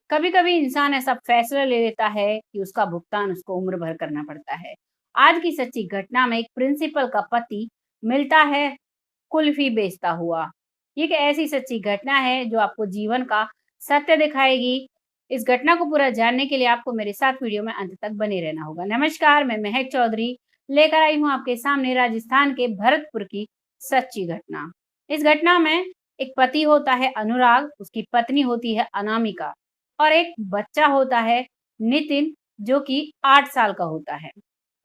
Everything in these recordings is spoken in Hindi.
कभी कभी इंसान ऐसा फैसला ले लेता है कि उसका भुगतान उसको उम्र भर करना पड़ता है। आज की सच्ची घटना में एक प्रिंसिपल का पति मिलता है कुल्फी बेचता हुआ। ये एक ऐसी सच्ची घटना है जो आपको जीवन का सत्य दिखाएगी। इस घटना को पूरा जानने के लिए आपको मेरे साथ वीडियो में अंत तक बने रहना होगा। नमस्कार, मैं महक चौधरी लेकर आई हूँ आपके सामने राजस्थान के भरतपुर की सच्ची घटना। इस घटना में एक पति होता है अनुराग, उसकी पत्नी होती है अनामिका और एक बच्चा होता है नितिन, जो कि 8 साल का होता है।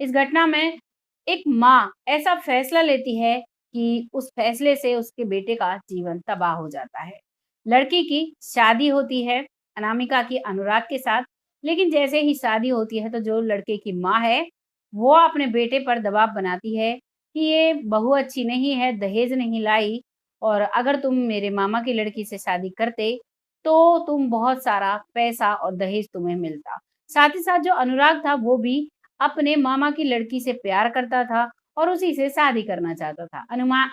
इस घटना में एक माँ ऐसा फैसला लेती है कि उस फैसले से उसके बेटे का जीवन तबाह हो जाता है। लड़की की शादी होती है अनामिका की अनुराग के साथ, लेकिन जैसे ही शादी होती है तो जो लड़के की माँ है, वो अपने बेटे पर दबाव बनाती है कि ये बहू अच्छी नहीं है, दहेज नहीं लाई और अगर तुम मेरे मामा की लड़की से शादी करते तो तुम बहुत सारा पैसा और दहेज तुम्हें मिलता। साथ ही साथ जो अनुराग था वो भी अपने मामा की लड़की से प्यार करता था और उसी से शादी करना चाहता था।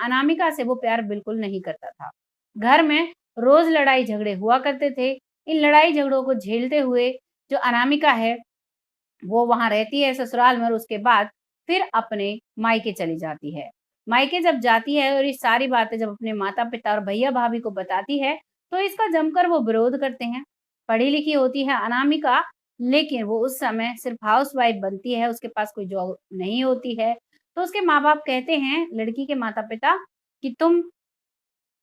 अनामिका से वो प्यार बिल्कुल नहीं करता था। घर में रोज लड़ाई झगड़े हुआ करते थे। इन लड़ाई झगड़ों को झेलते हुए जो अनामिका है वो वहाँ रहती है ससुराल में और उसके बाद फिर अपने मायके चली जाती है। मायके जब जाती है और ये सारी बातें जब अपने माता-पिता और भैया-भाभी को बताती है, तो इसका जमकर वो विरोध करते हैं। पढ़ी-लिखी होती है अनामिका, लेकिन वो उस समय सिर्फ़ हाउसवाइफ़ बनती है, उसके पास कोई जॉब नहीं होती है। तो उसके माँ-बाप कहते हैं, लड़की के माता-पिता, कि तुम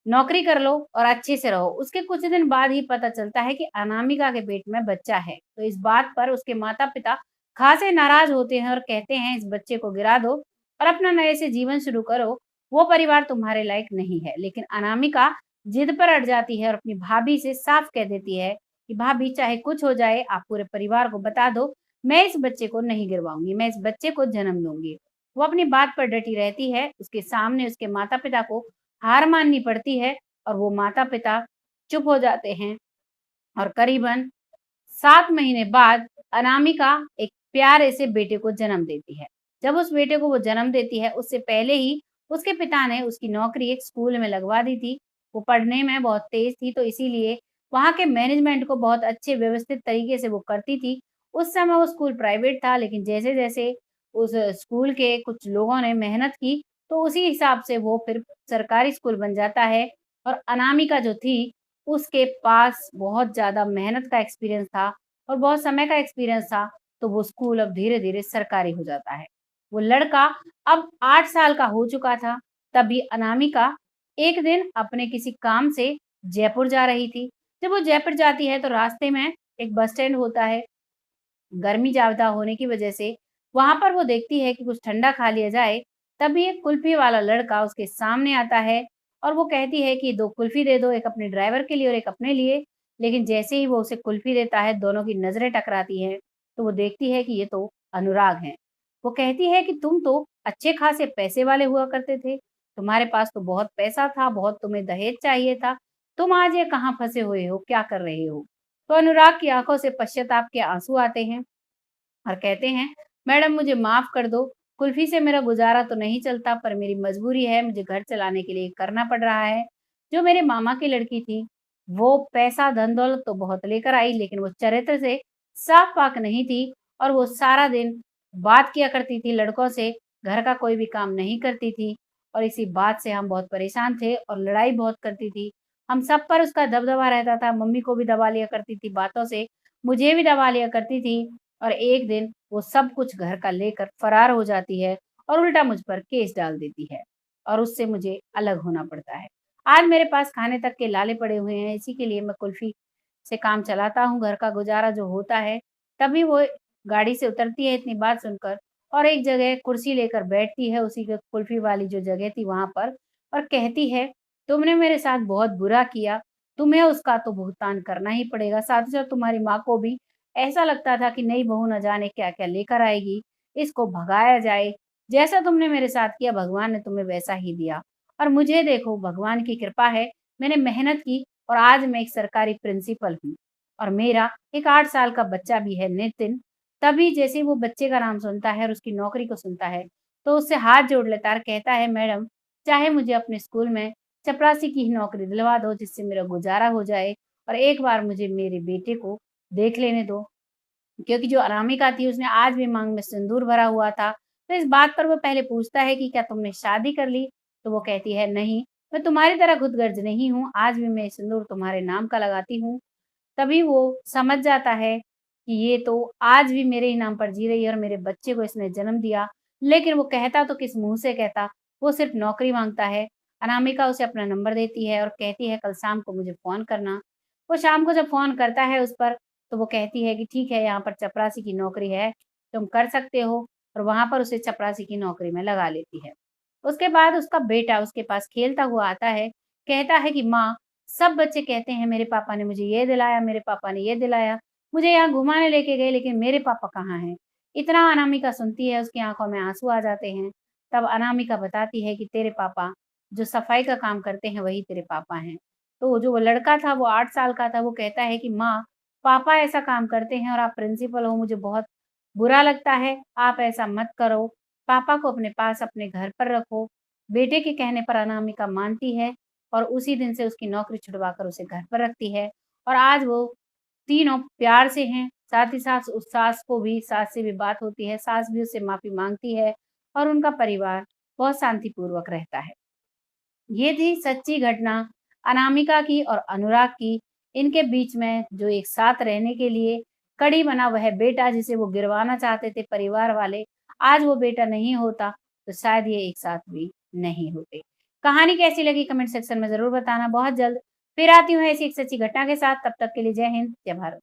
नौकरी कर लो और अच्छे से रहो। उसके कुछ दिन बाद ही पता चलता है कि अनामिका के पेट में बच्चा है। तो इस बात पर उसके माता-पिता ख़ासे नाराज़ होते हैं और कहते हैं इस बच्चे को गिरा दो और अपना नए से जीवन शुरू करो, वो परिवार तुम्हारे लायक नहीं है। लेकिन अनामिका ज़िद पर अड़ जाती है और अपनी भाभी से साफ कह देती है कि भाभी चाहे कुछ हो जाए, आप पूरे परिवार को बता दो, मैं इस बच्चे को नहीं गिरवाऊँगी, मैं इस बच्चे को जन्म दूँगी। वो अपनी बात पर डटी रहती है, उसके सामने उसके माता-पिता को हार माननी पड़ती है और वो माता-पिता चुप हो जाते हैं और करीबन 7 महीने बाद अनामिका एक प्यारे से बेटे को जन्म देती है। जब उस बेटे को वो जन्म देती है, उससे पहले ही उसके पिता ने उसकी नौकरी एक स्कूल में लगवा दी थी। वो पढ़ने में बहुत तेज़ थी, तो इसीलिए वहाँ के मैनेजमेंट को बहुत अच्छे व्यवस्थित तरीके से वो करती थी। उस समय वो स्कूल प्राइवेट था, लेकिन जैसे-जैसे उस स्कूल के कुछ लोगों ने मेहनत की, तो उसी हिसाब से वो फिर सरकारी स्कूल बन जाता है और अनामिका जो थी, उसके पास बहुत ज़्यादा मेहनत का एक्सपीरियंस था और बहुत समय का एक्सपीरियंस था, तो वो स्कूल अब धीरे-धीरे सरकारी हो जाता है। वो लड़का अब 8 साल का हो चुका था, तभी अनामिका एक दिन अपने किसी काम से जयपुर जा रही थी। जब वो जयपुर जाती है तो रास्ते में एक बस स्टैंड होता है। गर्मी ज़्यादा होने की वजह से वहाँ पर वो देखती है कि कुछ ठंडा खा लिया जाए, तभी एक कुल्फ़ी वाला लड़का उसके सामने आता है और वो कहती है कि 2 कुल्फ़ी दे दो, एक अपने ड्राइवर के लिए और एक अपने लिए। लेकिन जैसे ही वो उसे कुल्फ़ी देता है, दोनों की नज़रें टकराती हैं, तो वो देखती है कि ये तो अनुराग हैं। वो कहती है कि तुम तो अच्छे खासे पैसे वाले हुआ करते थे, तुम्हारे पास तो बहुत पैसा था, बहुत तुम्हें दहेज चाहिए था, तुम आज ये कहाँ फँसे हुए हो, क्या कर रहे हो? तो अनुराग की आँखों से पश्चाताप के आँसू आते हैं और कहते हैं, मैडम मुझे माफ़ कर दो, कुल्फ़ी से मेरा गुज़ारा तो नहीं चलता पर मेरी मजबूरी है, मुझे घर चलाने के लिए करना पड़ रहा है। जो मेरे मामा की लड़की थी, वो पैसा धन-दौलत तो बहुत लेकर आई लेकिन वो चरित्र से साफ़-पाक नहीं थी और वो सारा दिन बात किया करती थी लड़कों से, घर का कोई भी काम नहीं करती थी और इसी बात से हम बहुत परेशान थे और लड़ाई बहुत करती थी। हम सब पर उसका दबदबा रहता था, मम्मी को भी दबा लिया करती थी बातों से, मुझे भी दबा लिया करती थी और एक दिन वो सब कुछ घर का लेकर फरार हो जाती है और उल्टा मुझ पर केस डाल देती है और उससे मुझे अलग होना पड़ता है। आज मेरे पास खाने तक के लाले पड़े हुए हैं, इसी के लिए मैं कुल्फ़ी से काम चलाता हूँ, घर का गुज़ारा जो होता है। तभी वो गाड़ी से उतरती है इतनी बात सुनकर और एक जगह कुर्सी लेकर बैठती है, उसी के कुल्फ़ी वाली जो जगह थी वहाँ पर और कहती है, "तुमने मेरे साथ बहुत बुरा किया, तुम्हें उसका तो भुगतान करना ही पड़ेगा। साथ ही साथ तुम्हारी माँ को भी ऐसा लगता था कि नई बहू न जाने क्या-क्या लेकर आएगी, इसको भगाया जाए। जैसा तुमने मेरे साथ किया भगवान ने तुम्हें वैसा ही दिया और मुझे देखो भगवान की कृपा है, मैंने मेहनत की और आज मैं एक सरकारी प्रिंसिपल हूँ और मेरा एक 8 साल का बच्चा भी है नितिन।" तभी जैसे ही वो बच्चे का नाम सुनता है और उसकी नौकरी को सुनता है, तो उससे हाथ जोड़ लेता है और कहता है, "मैडम, चाहे मुझे अपने स्कूल में चपरासी की ही नौकरी दिलवा दो जिससे मेरा गुज़ारा हो जाए और एक बार मुझे मेरे बेटे को देख लेने दो। क्योंकि जो अनामिका थी उसने आज भी माँग में सिंदूर भरा हुआ था। तो इस बात पर वो पहले पूछता है कि क्या तुमने शादी कर ली? तो वो कहती है नहीं, मैं तुम्हारी तरह खुदगर्ज नहीं हूँ, आज भी मैं सिंदूर तुम्हारे नाम का लगाती हूँ। तभी वो समझ जाता है कि ये तो आज भी मेरे ही नाम पर जी रही है और मेरे बच्चे को इसने जन्म दिया। लेकिन वो कहता तो किस मुँह से कहता, वो सिर्फ़ नौकरी माँगता है। अनामिका उसे अपना नंबर देती है और कहती है कल शाम को मुझे फ़ोन करना। वो शाम को जब फ़ोन करता है उस पर, तो वो कहती है कि ठीक है, यहाँ पर चपरासी की नौकरी है, तुम कर सकते हो, और वहाँ पर उसे चपरासी की नौकरी में लगा लेती है। उसके बाद उसका बेटा उसके पास खेलता हुआ आता है, कहता है कि माँ, सब बच्चे कहते हैं मेरे पापा ने मुझे ये दिलाया, मेरे पापा ने ये दिलाया, मुझे यहाँ घुमाने लेके गए लेकिन मेरे पापा कहाँ हैं? इतना अनामिका सुनती है, उसकी आँखों में आँसू आ जाते हैं। तब अनामिका बताती है कि तेरे पापा जो सफाई का काम करते हैं वही तेरे पापा हैं। तो जो वो लड़का था वो 8 साल का था, वो कहता है कि माँ, पापा ऐसा काम करते हैं और आप प्रिंसिपल हो, मुझे बहुत बुरा लगता है, आप ऐसा मत करो। पापा को अपने पास अपने घर पर रखो। बेटे के कहने पर अनामिका मानती है और उसी दिन से उसकी नौकरी छुड़वाकर उसे घर पर रखती है और आज वो तीनों प्यार से हैं। साथ ही साथ उस सास से भी बात होती है, सास भी उससे माफ़ी माँगती है और उनका परिवार बहुत शांतिपूर्वक रहता है। ये थी सच्ची घटना अनामिका की और अनुराग की। इनके बीच में जो एक साथ रहने के लिए कड़ी बना वह बेटा जिसे वो गिरवाना चाहते थे परिवार वाले, आज वो बेटा नहीं होता तो शायद ये एक साथ भी नहीं होते। कहानी कैसी लगी कमेंट सेक्शन में ज़रूर बताना। बहुत जल्द फिर आती हूँ ऐसी एक सच्ची घटना के साथ, तब तक के लिए जय हिंद, जय भारत।